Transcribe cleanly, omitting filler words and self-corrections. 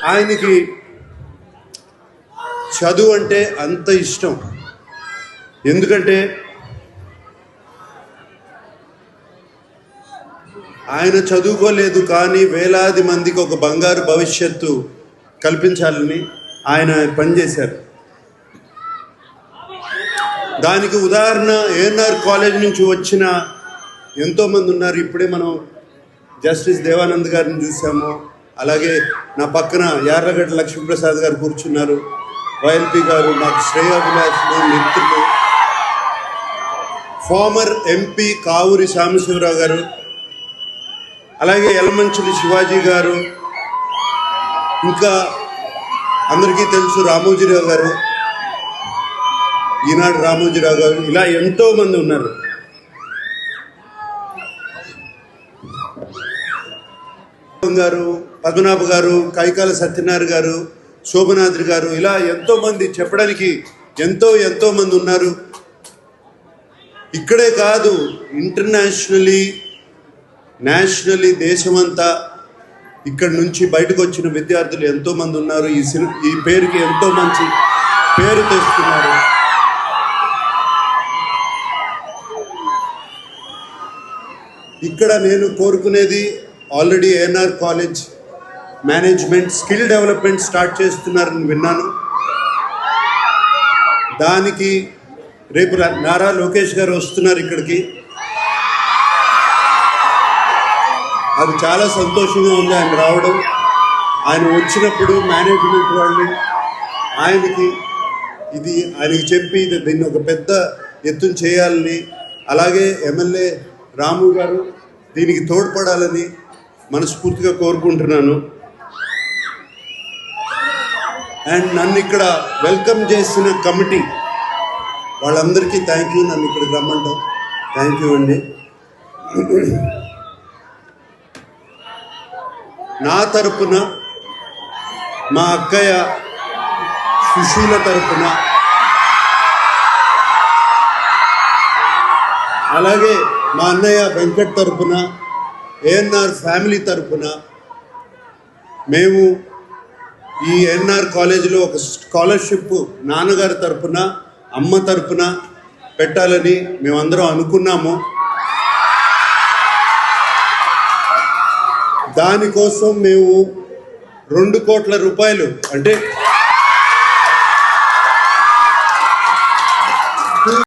ఆయనకి చదువు అంటే అంత ఇష్టం. ఎందుకంటే ఆయన చదువుకోలేదు, కానీ వేలాది మందికి ఒక బంగారు భవిష్యత్తు కల్పించాలని ఆయన పనిచేశారు. దానికి ఉదాహరణ ఏఎన్ఆర్ కాలేజ్ నుంచి వచ్చిన ఎంతోమంది ఉన్నారు. ఇప్పుడే మనం జస్టిస్ దేవానంద్ గారిని చూసాము. అలాగే నా పక్కన యార్లగడ్డ లక్ష్మీప్రసాద్ గారు కూర్చున్నారు. వైఎల్పి గారు నాకు శ్రేయాభిలాషులు మిత్రులు. ఫార్మర్ ఎంపీ కావూరి సాంబశివరావు గారు, అలాగే యలమంచిలి శివాజీ గారు, ఇంకా అందరికీ తెలుసు రామోజీరావు గారు, ఈనాడు రామోజీరావు గారు, ఇలా ఎంతోమంది ఉన్నారు. గారు, పద్మనాభ గారు, కైకాల సత్యనారాయణ గారు, శోభనాద్రి గారు, ఇలా ఎంతోమంది చెప్పడానికి ఎంతోమంది ఉన్నారు. ఇక్కడే కాదు, ఇంటర్నేషనలీ నేషనలీ దేశమంతా ఇక్కడ నుంచి బయటకు వచ్చిన విద్యార్థులు ఎంతోమంది ఉన్నారు. ఈ పేరుకి ఎంతో మంచి పేరు తెస్తున్నారు. ఇక్కడ నేను కోరుకునేది, already ANR college management skill development start చేస్తున్నారని విన్నాను. దానికి రేపు నారా లోకేష్ గారు వస్తున్నారు ఇక్కడికి. అది చాలా సంతోషంగా ఉంది ఆయన రావడం. ఆయన వచ్చినప్పుడు మేనేజ్మెంట్ వాళ్ళు ఆయనకి చెప్పి దీన్ని ఒక పెద్ద ఎత్తున చేయాలని, అలాగే ఎమ్మెల్యే రాము గారు దీనికి తోడ్పడాలని మనస్ఫూర్తిగా కోరుకుంటున్నాను. అండ్ నన్ను ఇక్కడ వెల్కమ్ చేసిన కమిటీ వాళ్ళందరికీ థ్యాంక్ యూ. నన్ను ఇక్కడికి రమ్మంటాం, థ్యాంక్ యూ అండి. నా తరపున, మా అక్కయ్య సుశీల తరపున, అలాగే మా అన్నయ్య వెంకట్ తరపున, ఏఎన్ఆర్ ఫ్యామిలీ తరపున మేము ఈ ఏఎన్ఆర్ కాలేజీలో ఒక స్కాలర్షిప్ నాన్నగారి తరపున, అమ్మ తరపున పెట్టాలని మేమందరం అనుకున్నాము. దానికోసం మేము 2 కోట్ల రూపాయలు, అంటే